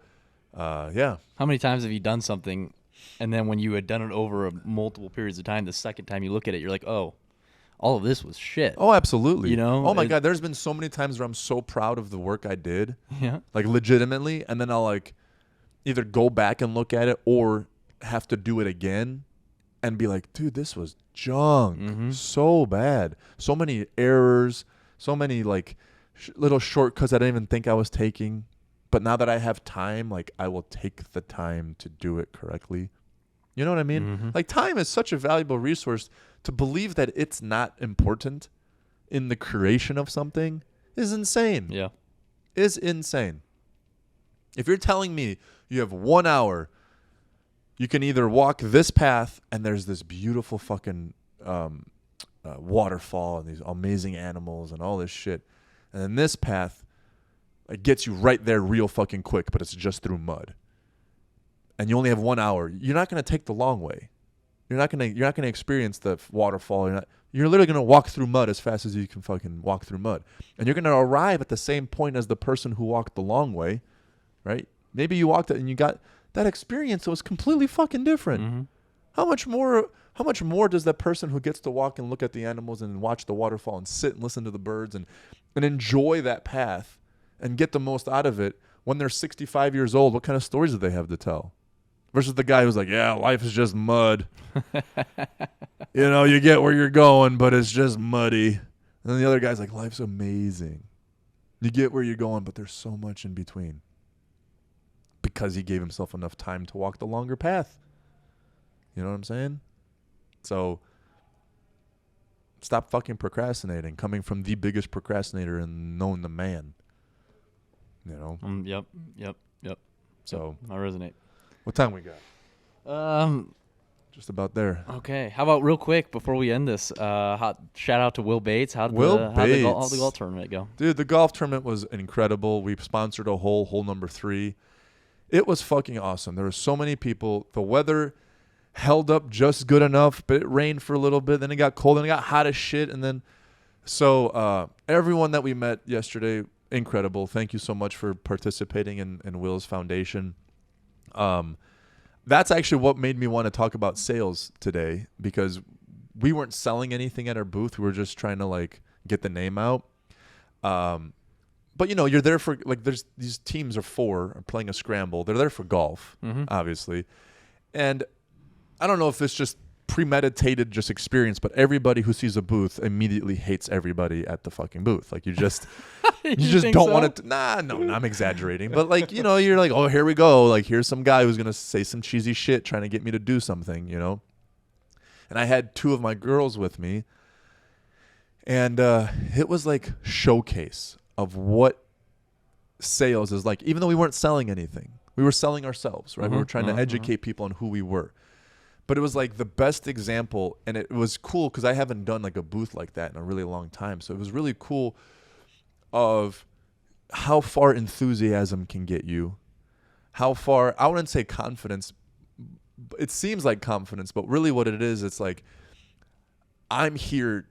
yeah. How many times have you done something, and then when you had done it over multiple periods of time, the second time you look at it, you're like, oh, all of this was shit. Oh, absolutely. You know? Oh my God. There's been so many times where I'm so proud of the work I did. Yeah. Like legitimately. And then I'll like either go back and look at it or have to do it again and be like, dude, this was junk. So bad. So many errors. So many like little shortcuts I didn't even think I was taking. But now that I have time, like I will take the time to do it correctly. You know what I mean? Like time is such a valuable resource. To believe that it's not important in the creation of something is insane. Yeah. Is insane. If you're telling me you have 1 hour, you can either walk this path and there's this beautiful fucking waterfall and these amazing animals and all this shit. And then this path, it gets you right there real fucking quick, but it's just through mud. And you only have 1 hour. You're not going to take the long way. You're not gonna experience the waterfall. You're literally gonna walk through mud as fast as you can fucking walk through mud, and you're gonna arrive at the same point as the person who walked the long way, right? Maybe you walked it and you got that experience that was completely fucking different. How much more does that person who gets to walk and look at the animals and watch the waterfall and sit and listen to the birds and enjoy that path and get the most out of it when they're 65 years old? What kind of stories do they have to tell? Versus the guy who's like, yeah, life is just mud. You know, you get where you're going, but it's just muddy. And then the other guy's like, life's amazing. You get where you're going, but there's so much in between. Because he gave himself enough time to walk the longer path. You know what I'm saying? So, stop fucking procrastinating. Coming from the biggest procrastinator and known the man. You know? Yep. So, I resonate. What time we got? Just about there. Okay. How about real quick before we end this? Shout out to Will Bates. How'd the golf tournament go? Dude, the golf tournament was incredible. We sponsored a hole number 3. It was fucking awesome. There were so many people. The weather held up just good enough, but it rained for a little bit. Then it got cold, and it got hot as shit. And then, so everyone that we met yesterday, incredible. Thank you so much for participating in Will's foundation. That's actually what made me want to talk about sales today, because we weren't selling anything at our booth. We were just trying to like get the name out. But you know, you're there for like, there's these teams of 4 are playing a scramble. They're there for golf, obviously. And I don't know if it's just premeditated just experience, but everybody who sees a booth immediately hates everybody at the fucking booth. Like you just you just don't want to. No, I'm exaggerating. But like, you know, you're like, oh, here we go. Like here's some guy who's gonna say some cheesy shit trying to get me to do something, you know. And I had 2 of my girls with me, and it was like showcase of what sales is like. Even though we weren't selling anything, we were selling ourselves, right? We were trying to educate people on who we were. But it was like the best example, and it was cool because I haven't done like a booth like that in a really long time. So it was really cool of how far enthusiasm can get you, how far, I wouldn't say confidence, it seems like confidence, but really what it is, it's like, I'm here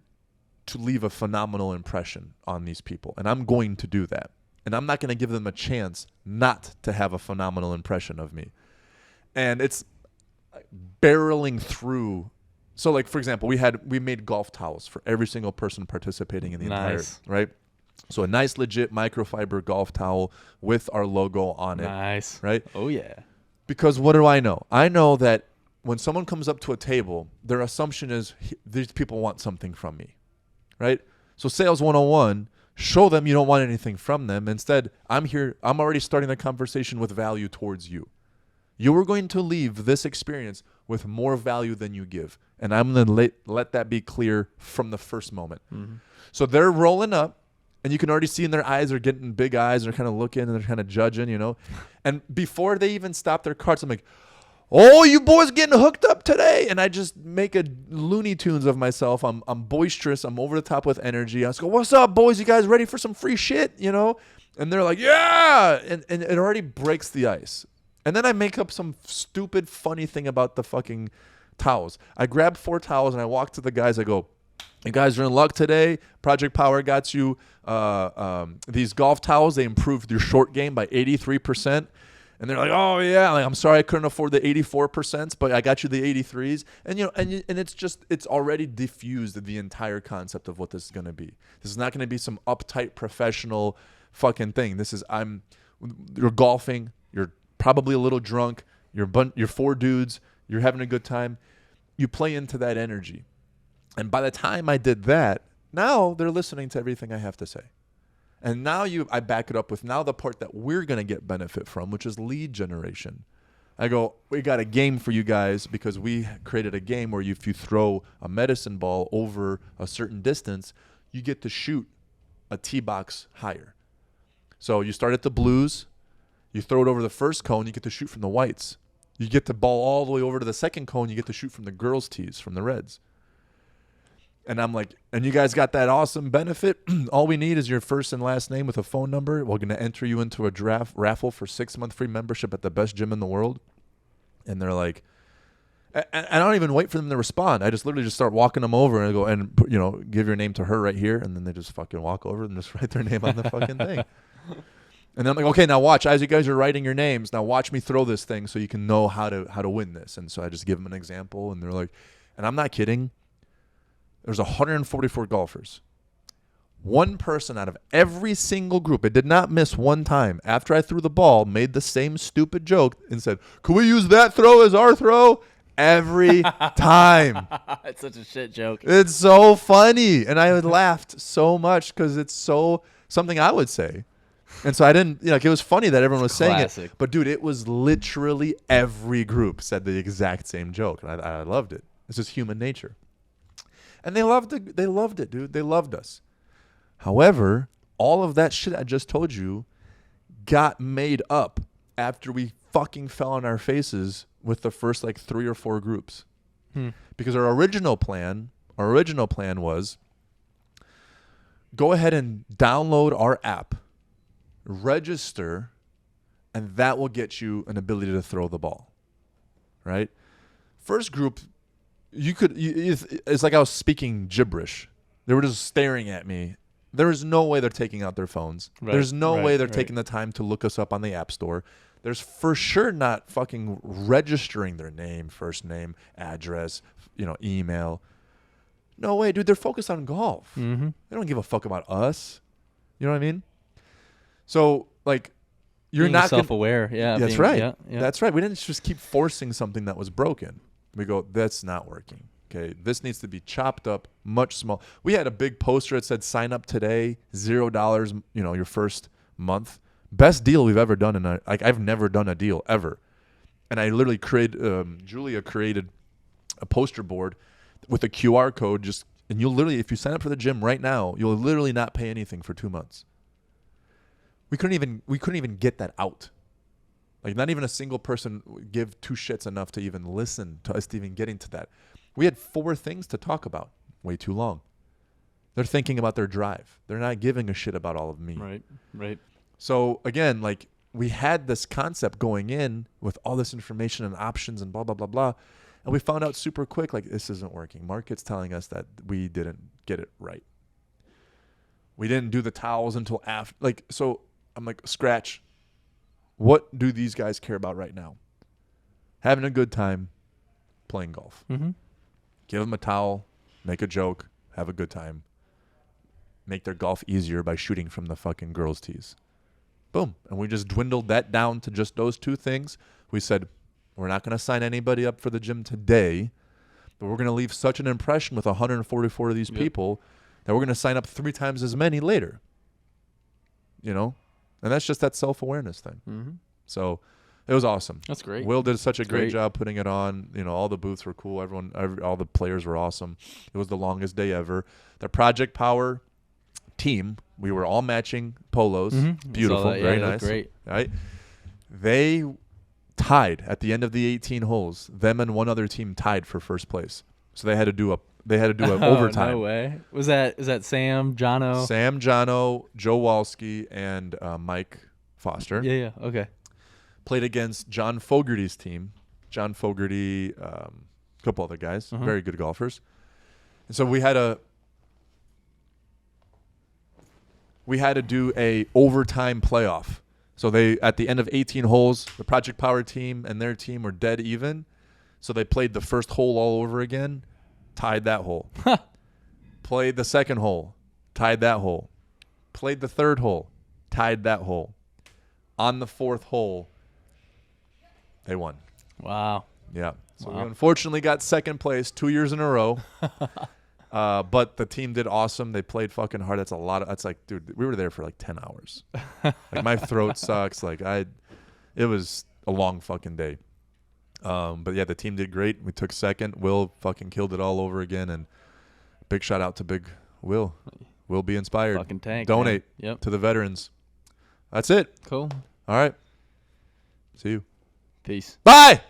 to leave a phenomenal impression on these people, and I'm going to do that. And I'm not going to give them a chance not to have a phenomenal impression of me. And it's barreling through So like, for example, we made golf towels for every single person participating in the entire, right? So a nice legit microfiber golf towel with our logo on it. Nice. Right? Oh yeah. Because what do I know? I know that when someone comes up to a table, their assumption is these people want something from me. Right? So sales 101, show them you don't want anything from them. Instead, I'm already starting the conversation with value towards you. You are going to leave this experience with more value than you give. And I'm going to let that be clear from the first moment. Mm-hmm. So they're rolling up, and you can already see in their eyes, they're getting big eyes, and they're kind of looking, and they're kind of judging, you know. And before they even stop their carts, I'm like, oh, you boys getting hooked up today? And I just make a Looney Tunes of myself. I'm boisterous. I'm over the top with energy. I just go, what's up, boys? You guys ready for some free shit, you know? And they're like, yeah. And it already breaks the ice. And then I make up some stupid, funny thing about the fucking towels. I grab 4 towels and I walk to the guys. I go, you guys are in luck today. Project Power got you these golf towels. They improved your short game by 83%. And they're like, oh yeah, like, I'm sorry I couldn't afford the 84%, but I got you the 83s. And you know, and it's already diffused the entire concept of what this is going to be. This is not going to be some uptight professional fucking thing. This is you're golfing. You're probably a little drunk. You're 4 dudes. You're having a good time. You play into that energy. And by the time I did that, now they're listening to everything I have to say. And now I back it up with now the part that we're going to get benefit from, which is lead generation. I go, we got a game for you guys because we created a game where if you throw a medicine ball over a certain distance, you get to shoot a tee box higher. So you start at the blues, you throw it over the first cone, you get to shoot from the whites. You get the ball all the way over to the second cone, you get to shoot from the girls' tees, from the reds. And I'm like, and you guys got that awesome benefit? All we need is your first and last name with a phone number. We're going to enter you into a raffle for 6-month free membership at the best gym in the world. And they're like, and I don't even wait for them to respond. I just literally just start walking them over and I go, and you know, give your name to her right here. And then they just fucking walk over and just write their name on the fucking thing. And then I'm like, okay, now watch. As you guys are writing your names, now watch me throw this thing so you can know how to win this. And so I just give them an example. And they're like, and I'm not kidding. There's 144 golfers. One person out of every single group, it did not miss one time, after I threw the ball, made the same stupid joke and said, can we use that throw as our throw? Every time. It's such a shit joke. It's so funny. And I laughed so much because it's so something I would say. And so I didn't, it was funny that everyone was saying it. But, dude, it was literally every group said the exact same joke. And I loved it. It's just human nature. And they loved it. They loved it, dude. They loved us. However, all of that shit I just told you got made up after we fucking fell on our faces with the first 3 or 4 groups. Because our original plan was go ahead and download our app, register, and that will get you an ability to throw the ball. Right? First group, it's like I was speaking gibberish. They were just staring at me. There is no way they're taking out their phones. Right, There's no way they're taking the time to look us up on the App Store. There's for sure not fucking registering their name, first name, address, email. No way, dude. They're focused on golf. Mm-hmm. They don't give a fuck about us. You know what I mean? So, you're being not self-aware. Yeah, that's right. Yeah. That's right. We didn't just keep forcing something that was broken. We go, that's not working. Okay, this needs to be chopped up much small. We had a big poster that said sign up today, $0, your first month. Best deal we've ever done. I've never done a deal ever. And I literally Julia created a poster board with a QR code and you'll literally, if you sign up for the gym right now, you'll literally not pay anything for 2 months. We couldn't even get that out. Not even a single person would give 2 shits enough to even listen to us even getting to that. We had 4 things to talk about. Way too long. They're thinking about their drive. They're not giving a shit about all of me. Right. So, again, we had this concept going in with all this information and options and blah, blah, blah, blah. And we found out super quick, this isn't working. Market's telling us that we didn't get it right. We didn't do the towels until after. So I'm like, scratch. What do these guys care about right now? Having a good time, playing golf. Mm-hmm. give them a towel, make a joke, have a good time. Make their golf easier by shooting from the fucking girls' tees. Boom. And we just dwindled that down to just those 2 things. We said, we're not going to sign anybody up for the gym today, but we're going to leave such an impression with 144 of these people that we're going to sign up 3 times as many later. You know? And that's just that self-awareness thing. Mm-hmm. So it was awesome. That's great. Will did such a great job putting it on. You know, all the booths were cool. All the players were awesome. It was the longest day ever. The Project Power team, we were all matching polos. Mm-hmm. Beautiful. Very nice. Great. Right? They tied at the end of the 18 holes. Them and one other team tied for first place. So they had to do an overtime. No way. Is that Sam, Jono? Sam, Jono, Joe Walski, and Mike Foster. Yeah. Okay. Played against John Fogerty's team. John Fogerty, a couple other guys, very good golfers. And so we had to do a overtime playoff. So they, at the end of 18 holes, the Project Power team and their team were dead even. So they played the first hole all over again, tied that hole. Played the second hole, tied that hole. Played the third hole, tied that hole. On the fourth hole, they won. Wow. Yeah. So we unfortunately got second place 2 years in a row. But the team did awesome. They played fucking hard. That's like, dude, we were there for like 10 hours. Like my throat sucks. It was a long fucking day. But yeah, the team did great. We took second. Will fucking killed it all over again. And big shout out to Big Will. Will be inspired. Fucking tank. Donate to the veterans. That's it. Cool. All right. See you. Peace. Bye.